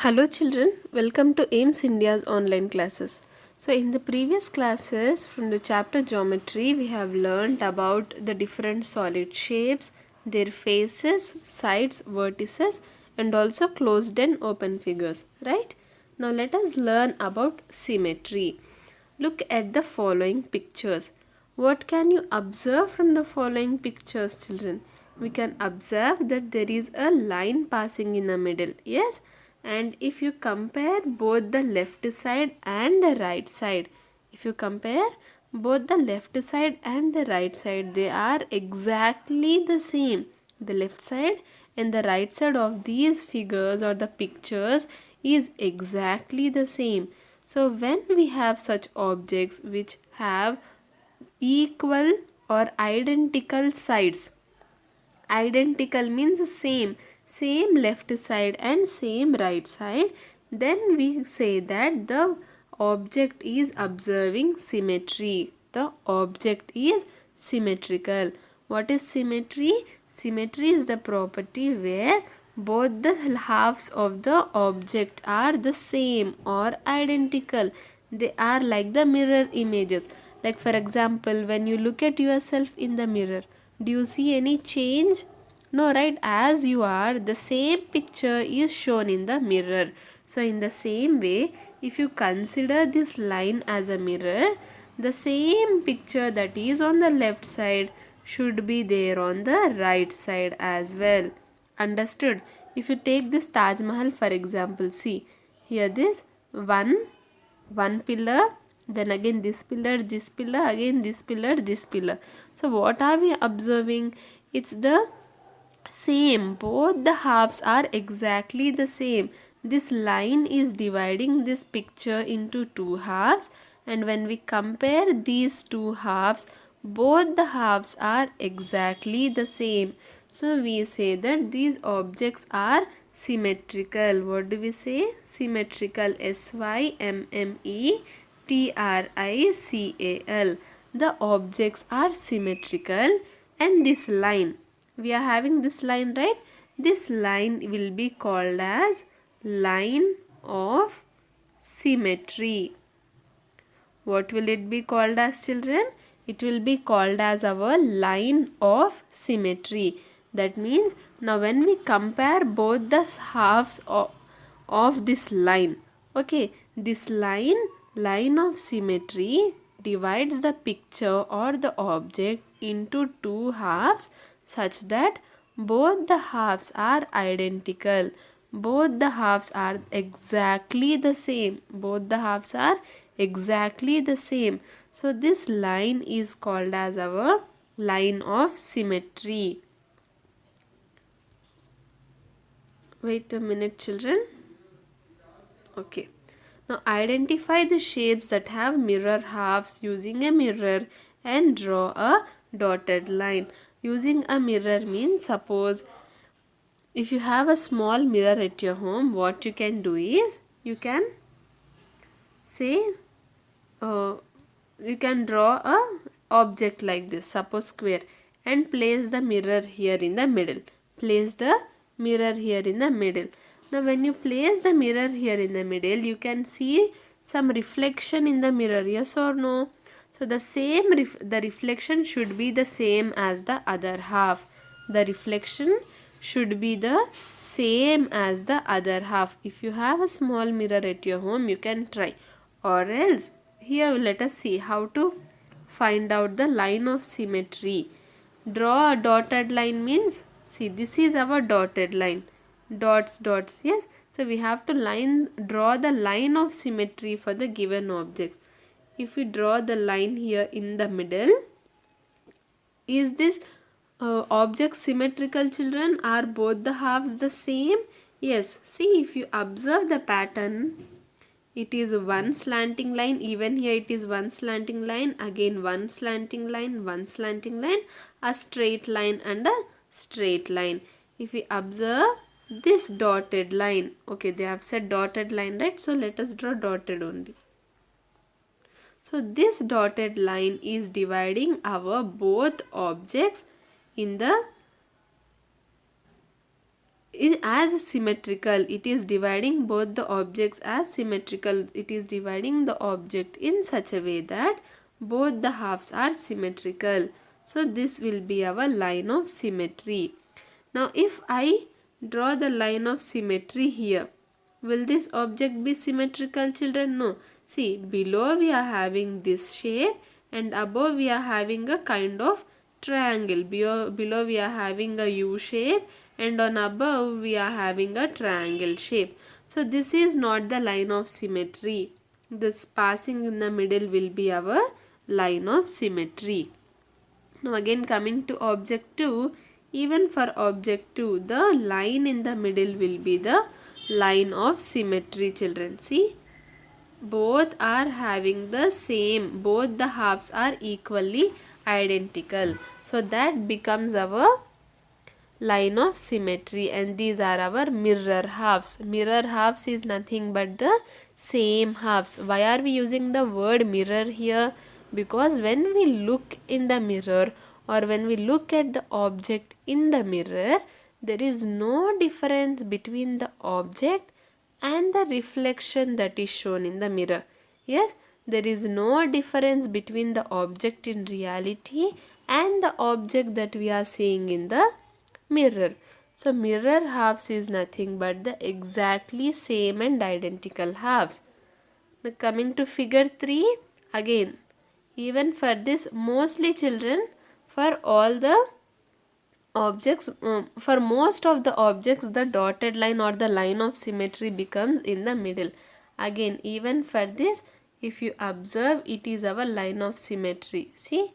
Hello children, welcome to AIMS India's online classes. So in the previous classes from the chapter geometry we have learned about the different solid shapes, their faces, sides, vertices and also closed and open figures, right? Now let us learn about symmetry. Look at the following pictures. What can you observe from the following pictures, children? We can observe that there is a line passing in the middle. Yes, and if you compare both the left side and the right side, if you compare both the left side and the right side, they are exactly the same. The left side and the right side of these figures or the pictures is exactly the same. So when we have such objects which have equal or identical sides, identical means same left side and same right side, then we say that the object is observing symmetry. The object is symmetrical. What is symmetry? Symmetry is the property where both the halves of the object are the same or identical. They are like the mirror images. Like for example, when you look at yourself in the mirror, do you see any change? No, right? As you are, the same picture is shown in the mirror. So in the same way, if you consider this line as a mirror, the same picture that is on the left side should be there on the right side as well. Understood? If you take this Taj Mahal for example, see here this one pillar, then again this pillar, this pillar, again this pillar, this pillar. So what are we observing? It's the same. Both the halves are exactly the same. This line is dividing this picture into two halves, and when we compare these two halves, both the halves are exactly the same. So we say that these objects are symmetrical. What do we say? Symmetrical. Symmetrical. The objects are symmetrical, and this line, we are having this line, right? This line will be called as line of symmetry. What will it be called as, children? It will be called as our line of symmetry. That means now when we compare both the halves of this line, okay, this line of symmetry divides the picture or the object into two halves such that both the halves are identical. Both the halves are exactly the same. Both the halves are exactly the same. So this line is called as our line of symmetry. Wait a minute, children. Okay. Now identify the shapes that have mirror halves using a mirror and draw a dotted line. Using a mirror means, suppose if you have a small mirror at your home, what you can do is you can say you can draw a object like this, suppose square, and place the mirror here in the middle. Place the mirror here in the middle. Now when you place the mirror here in the middle, you can see some reflection in the mirror, yes or no? So the same the reflection should be the same as the other half. The reflection should be the same as the other half. If you have a small mirror at your home, you can try. Or else, here let us see how to find out the line of symmetry. Draw a dotted line means, see, this is our dotted line. Dots, dots, yes. So we have to draw the line of symmetry for the given objects. If we draw the line here in the middle, is this object symmetrical, children? Are both the halves the same? Yes. See, if you observe the pattern, it is one slanting line. Even here it is one slanting line, again one slanting line, one slanting line, a straight line and a straight line. If we observe this dotted line, okay, they have said dotted line, right? So let us draw dotted only. So this dotted line is dividing our both objects in as symmetrical. It is dividing both the objects as symmetrical. It is dividing the object in such a way that both the halves are symmetrical. So this will be our line of symmetry. Now if I draw the line of symmetry here, will this object be symmetrical, children? No. See, below we are having this shape and above we are having a kind of triangle. Below we are having a U shape and on above we are having a triangle shape. So this is not the line of symmetry. This passing in the middle will be our line of symmetry. Now again coming to object 2, even for object 2, the line in the middle will be the line of symmetry, children. See, both are having the same, both the halves are equally identical. So that becomes our line of symmetry, and these are our mirror halves. Mirror halves is nothing but the same halves. Why are we using the word mirror here? Because when we look in the mirror or when we look at the object in the mirror, there is no difference between the object and the reflection that is shown in the mirror. Yes, there is no difference between the object in reality and the object that we are seeing in the mirror. So mirror halves is nothing but the exactly same and identical halves. Now coming to figure 3, again even for this, mostly children, for all the objects, for most of the objects, the dotted line or the line of symmetry becomes in the middle. Again even for this, if you observe, it is our line of symmetry. See,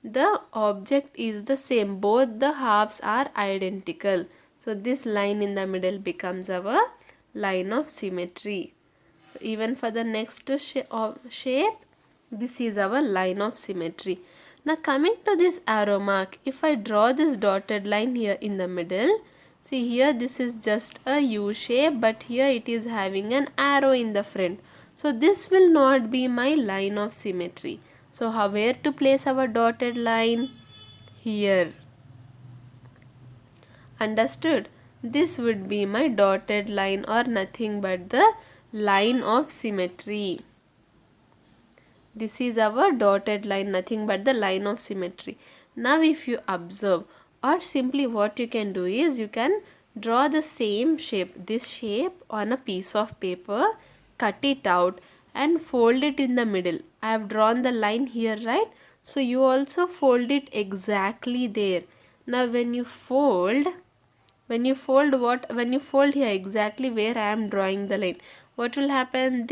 the object is the same, both the halves are identical. So this line in the middle becomes our line of symmetry. So even for the next shape, this is our line of symmetry. Now coming to this arrow mark, if I draw this dotted line here in the middle, see here this is just a U shape, but here it is having an arrow in the front. So this will not be my line of symmetry. So where to place our dotted line? Here. Understood? This would be my dotted line or nothing but the line of symmetry. This is our dotted line, nothing but the line of symmetry. Now if you observe, or simply what you can do is you can draw the same shape, this shape on a piece of paper, cut it out and fold it in the middle. I have drawn the line here, right? So you also fold it exactly there. Now when you fold here exactly where I am drawing the line, what will happen?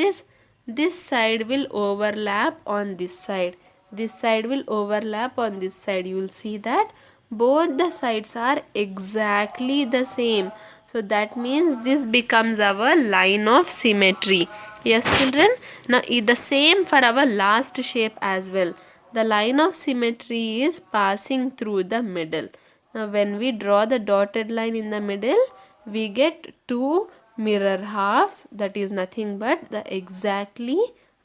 This side will overlap on this side. This side will overlap on this side. You will see that both the sides are exactly the same. So that means this becomes our line of symmetry. Yes, children? Now the same for our last shape as well. The line of symmetry is passing through the middle. Now when we draw the dotted line in the middle, we get two mirror halves, that is nothing but the exactly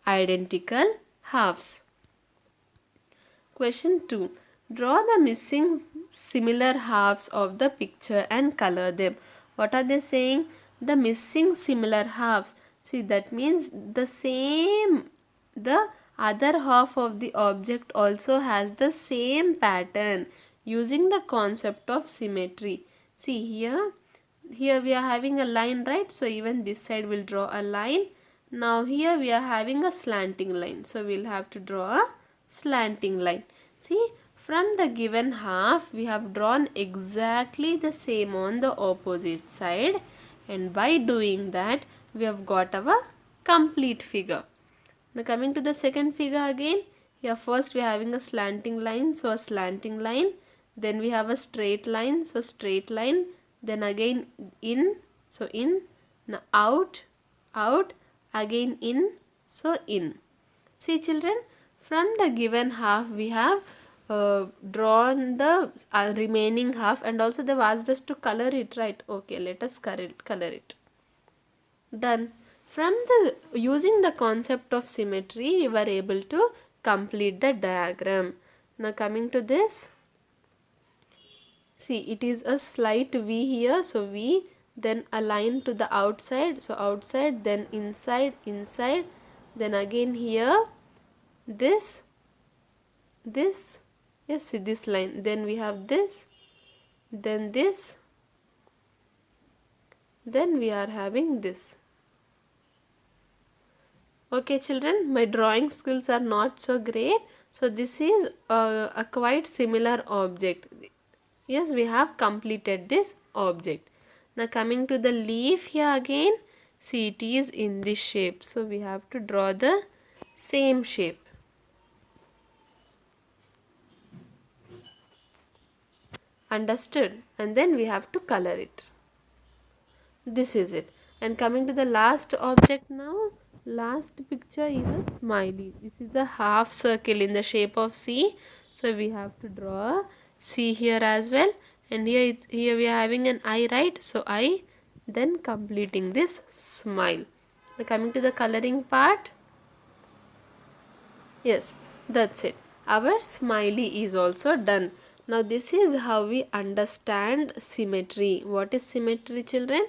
identical halves. Question 2. Draw the missing similar halves of the picture and color them. What are they saying? The missing similar halves. See, that means the other half of the object also has the same pattern using the concept of symmetry. See here we are having a line, right? So even this side will draw a line. Now here we are having a slanting line, so we'll have to draw a slanting line. See, from the given half we have drawn exactly the same on the opposite side, and by doing that we have got our complete figure. Now coming to the second figure again, here first we are having a slanting line, so a slanting line, then we have a straight line, so straight line, then again in, so in, now out, out, again in, so in. See children, from the given half we have drawn the remaining half, and also they've asked us to color it, right? Okay, let us color it. Done. From the using the concept of symmetry, we were able to complete the diagram. Now coming to this, see, it is a slight V here, so V, then a line to the outside, so outside, then inside, inside, then again here this, yes, see this line, then we have this, then this, then we are having this. Okay children, my drawing skills are not so great, so this is a quite similar object. Yes, we have completed this object. Now coming to the leaf here again, see it is in this shape, so we have to draw the same shape. Understood? And then we have to color it. This is it. And coming to the last object now, last picture is a smiley. This is a half circle in the shape of C, so we have to draw C here as well, and here we are having an eye, right? So eye, then completing this smile. Now coming to the coloring part, yes, that's it. Our smiley is also done. Now this is how we understand symmetry. What is symmetry, children?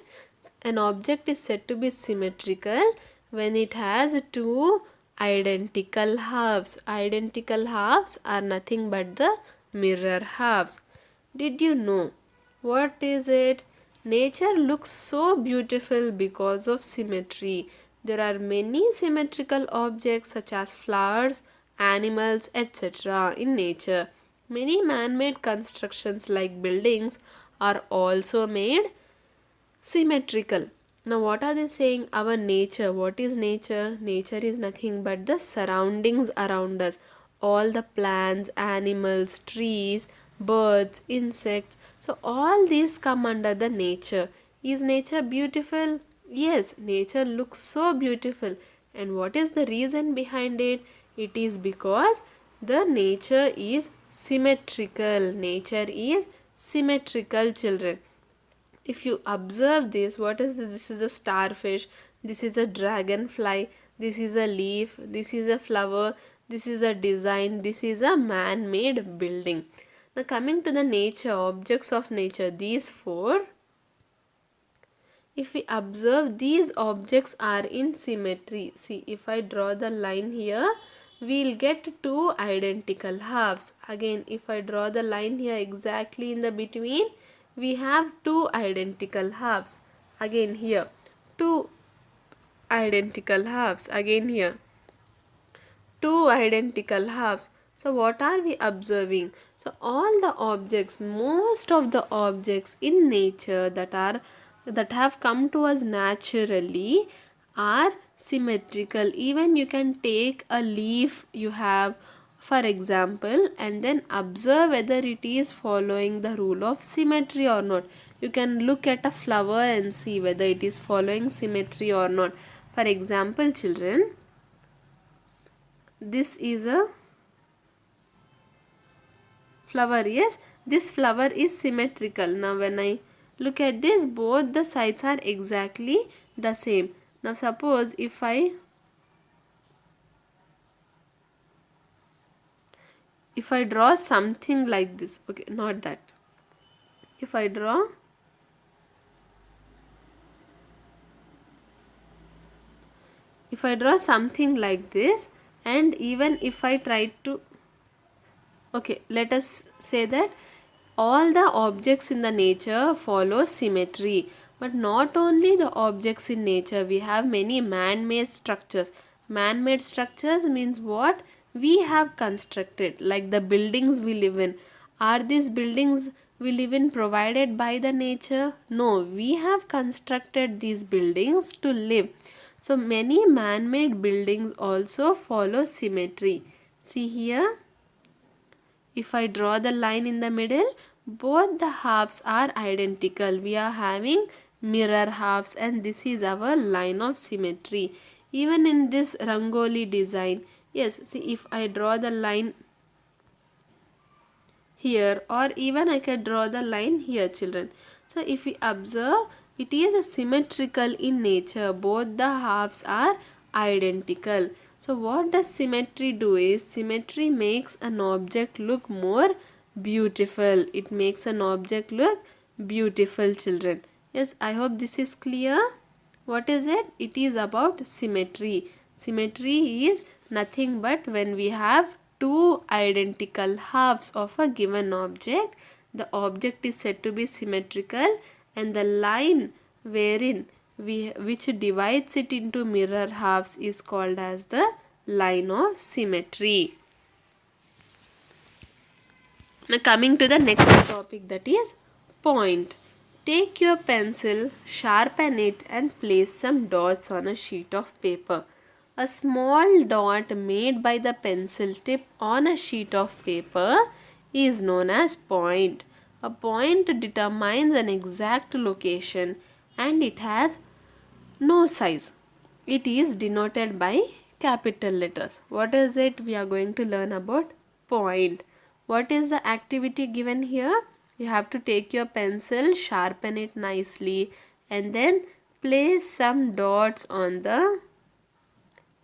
An object is said to be symmetrical when it has two identical halves. Identical halves are nothing but the mirror halves. Did you know? What is it? Nature looks so beautiful because of symmetry. There are many symmetrical objects such as flowers, animals, etc. in nature. Many man-made constructions like buildings are also made symmetrical. Now what are they saying? Our nature. What is nature? Nature is nothing but the surroundings around us. All the plants, animals, trees, birds, insects. So all these come under the nature. Is nature beautiful? Yes, nature looks so beautiful. And what is the reason behind it? It is because the nature is symmetrical. Nature is symmetrical, children. If you observe this, what is this? This is a starfish, this is a dragonfly, this is a leaf, this is a flower, this is a design, this is a man-made building. Now coming to the nature, objects of nature, these four, if we observe, these objects are in symmetry. See, if I draw the line here, we'll get two identical halves. Again, if I draw the line here exactly in the between, we have two identical halves. Again here, two identical halves. Again here, two identical halves. So what are we observing? So all the objects, most of the objects in nature that have come to us naturally are symmetrical. Even you can take a leaf you have, for example, and then observe whether it is following the rule of symmetry or not. You can look at a flower and see whether it is following symmetry or not. For example, children, this is a flower. Yes, this flower is symmetrical. Now when I look at this, both the sides are exactly the same. Now suppose if I draw something like this, okay, not that. If I draw something like this, and even if I try to, okay, let us say that all the objects in the nature follow symmetry. But not only the objects in nature, we have many man-made structures. Man-made structures means what? We have constructed, like the buildings we live in. Are these buildings we live in provided by the nature? No, we have constructed these buildings to live. So many man-made buildings also follow symmetry. See here, if I draw the line in the middle, both the halves are identical. We are having mirror halves, and this is our line of symmetry. Even in this rangoli design, yes, see, if I draw the line here, or even I can draw the line here, children. So if we observe, it is a symmetrical in nature. Both the halves are identical. So what does symmetry do is, symmetry makes an object look more beautiful. It makes an object look beautiful, children. Yes, I hope this is clear. What is it? It is about symmetry. Symmetry is nothing but when we have two identical halves of a given object, the object is said to be symmetrical, and the line wherein which divides it into mirror halves is called as the line of symmetry. Now coming to the next topic, that is point. Take your pencil, sharpen it and place some dots on a sheet of paper. A small dot made by the pencil tip on a sheet of paper is known as point. A point determines an exact location and it has no size. It is denoted by capital letters. What is it? We are going to learn about point. What is the activity given here? You have to take your pencil, sharpen it nicely, and then place some dots on the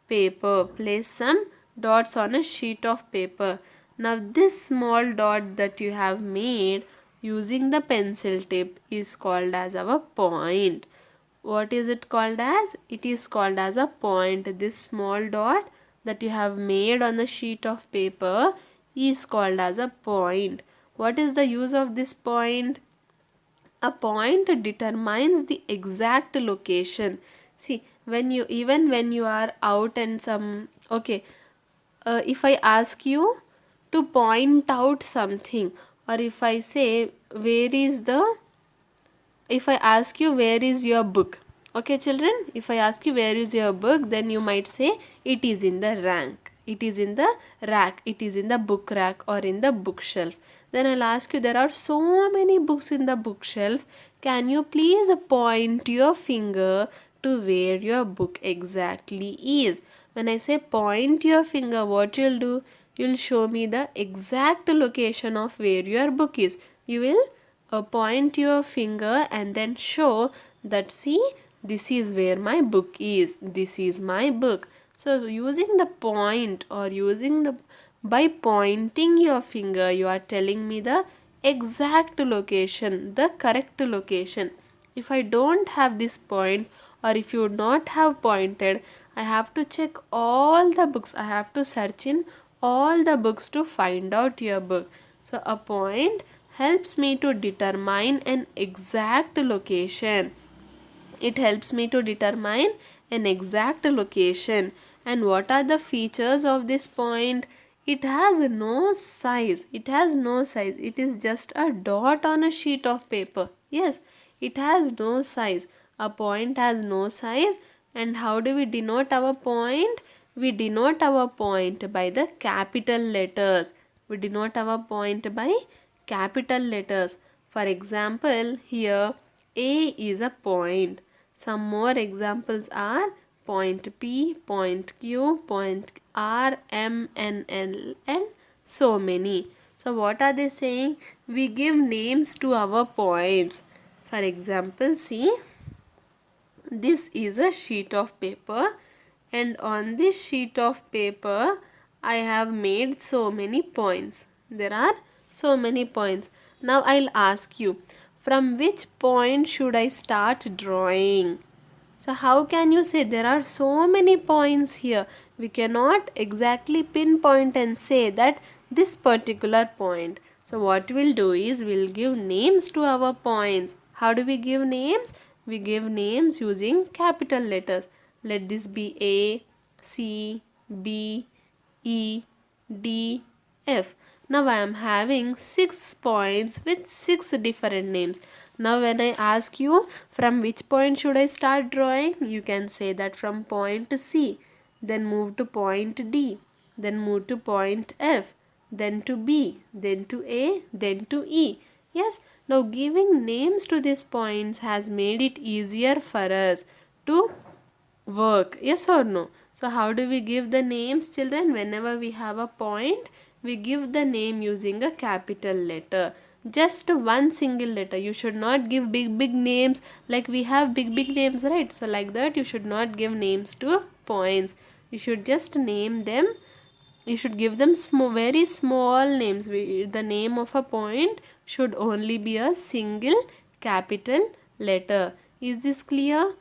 paper. Place some dots on a sheet of paper. Now this small dot that you have made using the pencil tip is called as our point. What is it called as? It is called as a point. This small dot that you have made on a sheet of paper is called as a point. What is the use of this point? A point determines the exact location. See, when you are out and some, okay, if I ask you to point out something, or if I say where is the, if I ask you where is your book, okay children, if I ask you where is your book, then you might say it is in the rack, it is in the rack, it is in the book rack or in the bookshelf. Then I'll ask you, there are so many books in the bookshelf, can you please point your finger to where your book exactly is? When I say point your finger, what you'll do? You'll show me the exact location of where your book is. You will point your finger and then show that, see, this is where my book is, this is my book. So using the point, or using the, by pointing your finger, you are telling me the exact location, the correct location. If I don't have this point, or if you would not have pointed, I have to check all the books, I have to search in all the books to find out your book. So a point helps me to determine an exact location. It helps me to determine an exact location. And what are the features of this point? It has no size. It has no size. It is just a dot on a sheet of paper. Yes, it has no size. A point has no size. And how do we denote our point? We denote our point by the capital letters. We denote our point by capital letters. For example, here A is a point. Some more examples are point P, point Q, point R, M, N, L, and so many. So what are they saying? We give names to our points. For example, see, this is a sheet of paper, and on this sheet of paper I have made so many points. There are so many points. Now I'll ask you, from which point should I start drawing? So how can you say there are so many points here? We cannot exactly pinpoint and say that this particular point. So what we'll do is we'll give names to our points. How do we give names? We give names using capital letters. Let this be A, C, B, E, D, F. Now I am having 6 points with 6 different names. Now when I ask you from which point should I start drawing, you can say that from point C, then move to point D, then move to point F, then to B, then to A, then to E. Yes, now giving names to these points has made it easier for us to work. Yes or no? So how do we give the names, children? Whenever we have a point, we give the name using a capital letter. Just one single letter. You should not give big names, like we have big names, right? So like that you should not give names to points. You should just name them. You should give them very small names. The name of a point should only be a single capital letter. Is this clear?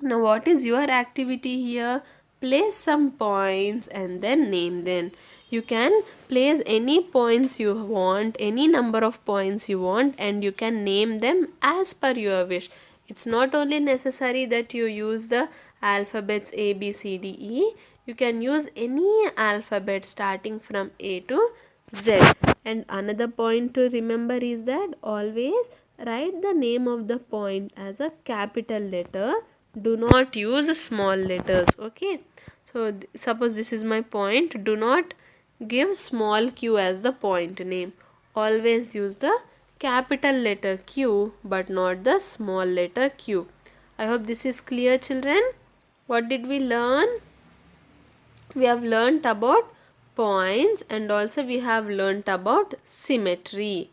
Now what is your activity here? Place some points and then name them. You can place any points you want, any number of points you want, and you can name them as per your wish. It's not only necessary that you use the alphabets A, B, C, D, E. You can use any alphabet starting from A to Z. And another point to remember is that always write the name of the point as a capital letter. Do not use small letters. Okay, so suppose this is my point. Do not give small q as the point name. Always use the capital letter Q but not the small letter q. I hope this is clear, children. What did we learn? We have learnt about points and also we have learnt about symmetry.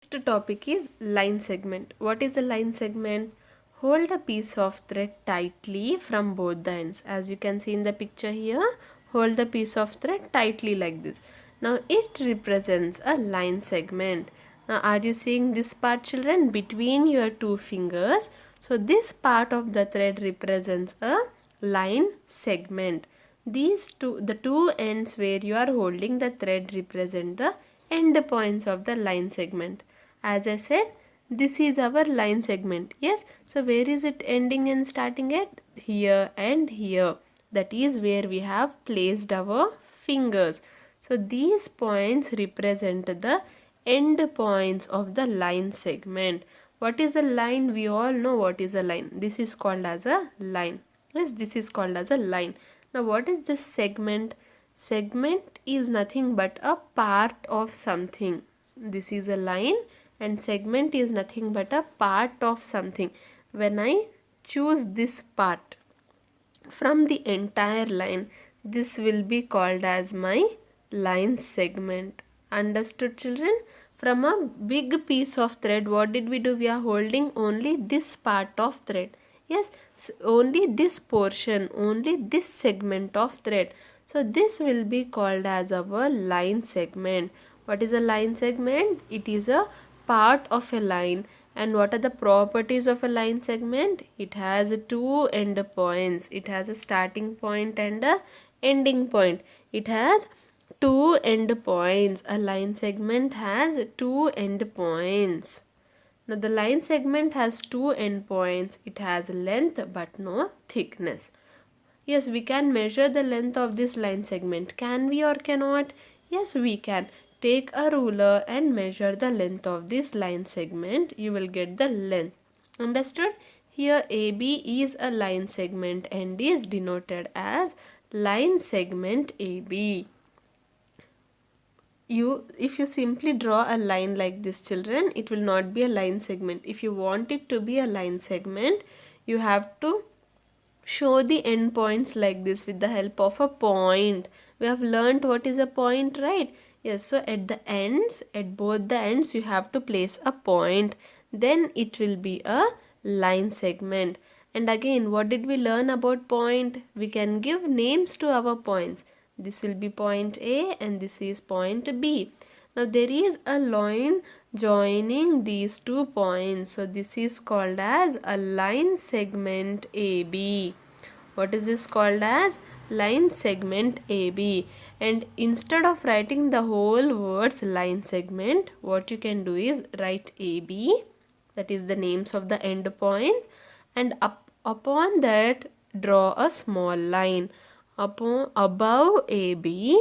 Next topic is line segment. What is a line segment? Hold a piece of thread tightly from both the ends. As you can see in the picture here, hold the piece of thread tightly like this. Now it represents a line segment. Now are you seeing this part, children, between your two fingers? So this part of the thread represents a line segment. The two ends where you are holding the thread represent the end points of the line segment. As I said, this is our line segment. Yes, so where is it ending and starting at? Here and here. That is where we have placed our fingers. So these points represent the end points of the line segment. What is a line? We all know what is a line. This is called as a line. Yes, this is called as a line. Now what is this segment? Segment is nothing but a part of something. This is a line and segment is nothing but a part of something. When I choose this part from the entire line, this will be called as my line segment. Understood, children? From a big piece of thread, what did we do? We are holding only this part of thread. Yes, only this portion, only this segment of thread. So this will be called as our line segment. What is a line segment? It is a part of a line. And what are the properties of a line segment? It has two end points. It has a starting point and a ending point. It has two end points. A line segment has two end points. Now the line segment has two end points. It has length but no thickness. Yes, we can measure the length of this line segment. Can we or cannot? Yes, we can. Take a ruler and measure the length of this line segment. You will get the length. Understood? Here AB is a line segment and is denoted as line segment AB. If you simply draw a line like this, children, it will not be a line segment. If you want it to be a line segment, you have to show the endpoints like this with the help of a point. We have learnt what is a point, right? Yes, so at the ends, at both the ends, you have to place a point. Then it will be a line segment. And again, what did we learn about point? We can give names to our points. This will be point A and this is point B. Now there is a line joining these two points. So this is called as a line segment AB. What is this called as? Line segment AB. And instead of writing the whole words line segment, what you can do is write AB. That is the names of the end points. And upon that draw a small line. Above AB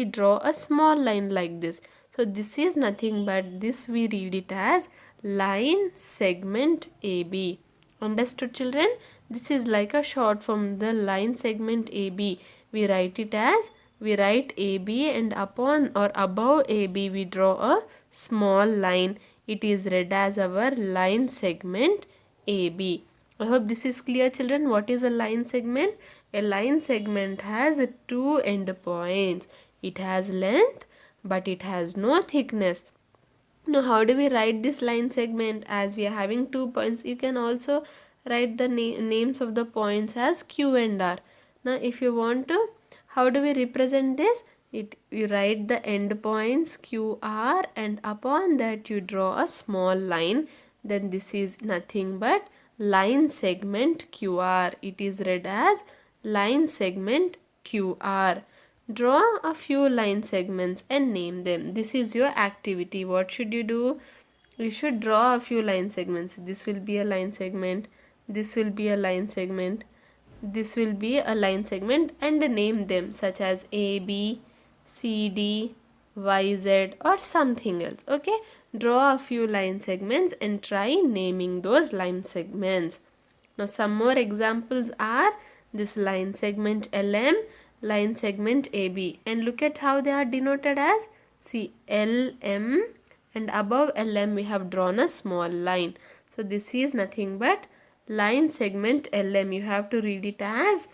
draw a small line like this. So this is nothing but this we read it as line segment AB. Understood, children? This is like a short form, the line segment AB. We write AB and upon or above AB we draw a small line. It is read as our line segment AB. I hope this is clear, children. What is a line segment? A line segment has two end points. It has length but it has no thickness. Now how do we write this line segment? As we are having 2 points, you can also write the names of the points as Q and R. Now if you want to, how do we represent this? You write the endpoints QR and upon that you draw a small line. Then this is nothing but line segment QR. It is read as line segment QR. Draw a few line segments and name them. This is your activity. What should you do? You should draw a few line segments. This will be a line segment. This will be a line segment. This will be a line segment and name them such as A, B, C, D, Y, Z or something else. Okay. Draw a few line segments and try naming those line segments. Now some more examples are this line segment LM, line segment AB, and look at how they are denoted as. See, LM, and above LM we have drawn a small line. So this is nothing but line segment LM. You have to read it as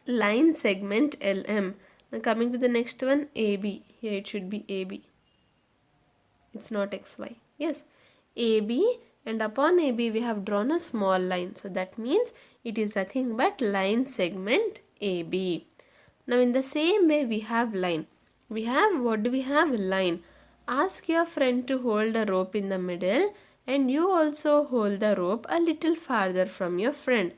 line segment LM. Now coming to the next one, AB. Here it should be AB. It's not XY. Yes, AB, and upon AB we have drawn a small line. So that means it is nothing but line segment AB. Now in the same way we have line. We have, what do we have? Line. Ask your friend to hold a rope in the middle and you also hold the rope a little farther from your friend.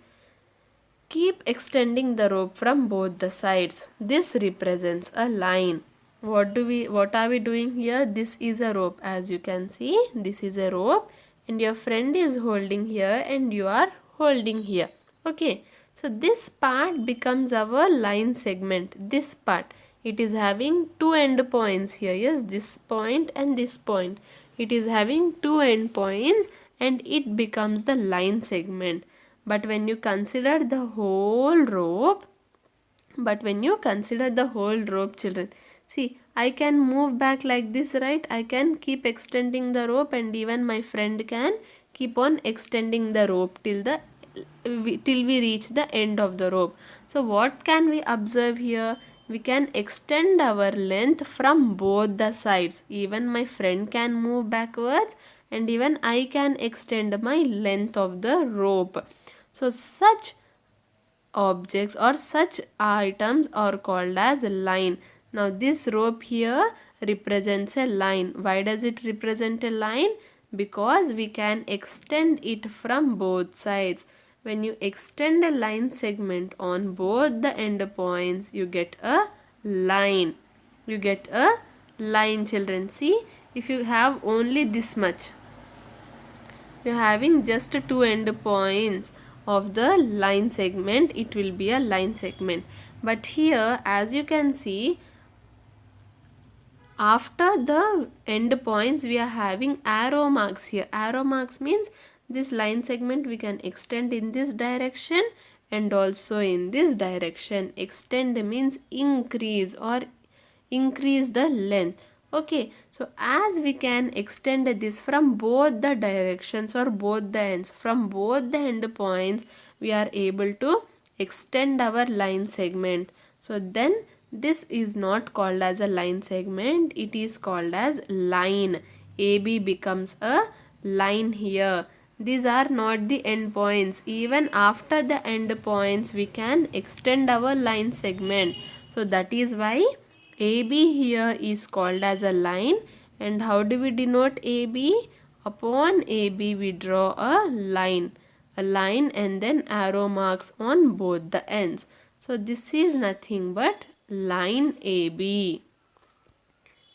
Keep extending the rope from both the sides. This represents a line. What are we doing here? This is a rope. As you can see, this is a rope and your friend is holding here and you are holding here. Okay. So this part becomes our line segment. This part. It is having two end points here. Yes, this point and this point. It is having two end points and it becomes the line segment. But when you consider the whole rope, children, see, I can move back like this, right? I can keep extending the rope and even my friend can keep on extending the rope till we reach the end of the rope. So what can we observe here? We can extend our length from both the sides. Even my friend can move backwards and even I can extend my length of the rope. So such objects or such items are called as a line. Now this rope here represents a line. Why does it represent a line? Because we can extend it from both sides. When you extend a line segment on both the end points, you get a line. You get a line, children. See, if you have only this much, you are having just two end points of the line segment, it will be a line segment. But here, as you can see, after the end points we are having arrow marks here. Arrow marks means this line segment we can extend in this direction and also in this direction. Extend means increase or increase the length. Okay, so as we can extend this from both the directions or both the ends, from both the end points, we are able to extend our line segment. So then this is not called as a line segment, it is called as line. AB becomes a line here. These are not the end points. Even after the end points, we can extend our line segment. So that is why AB here is called as a line. And how do we denote AB? Upon AB we draw a line and then arrow marks on both the ends. So this is nothing but line AB.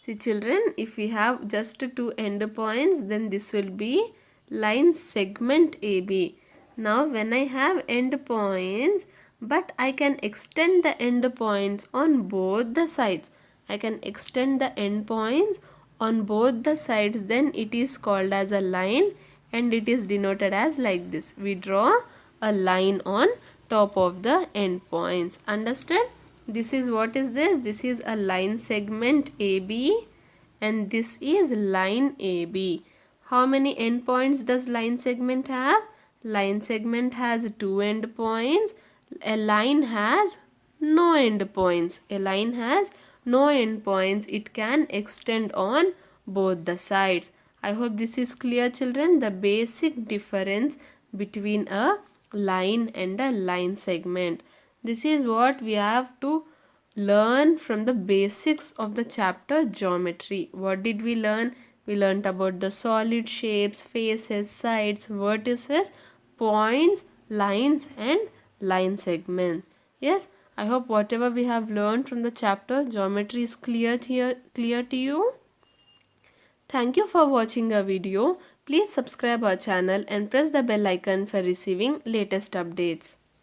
See children, if we have just two end points, then this will be line segment AB. Now when I have end points, but I can extend the end points on both the sides. I can extend the end points on both the sides, then it is called as a line and it is denoted as like this. We draw a line on top of the end points. Understand? This is what is this? This is a line segment AB and this is line AB. How many end points does line segment have? Line segment has two end points. A line has no end points. A line has no end points. It can extend on both the sides. I hope this is clear, children. The basic difference between a line and a line segment. This is what we have to learn from the basics of the chapter geometry. What did we learn? We learned about the solid shapes, faces, sides, vertices, points, lines and line segments. Yes, I hope whatever we have learned from the chapter geometry is clear to you. Thank you for watching our video. Please subscribe our channel and press the bell icon for receiving latest updates.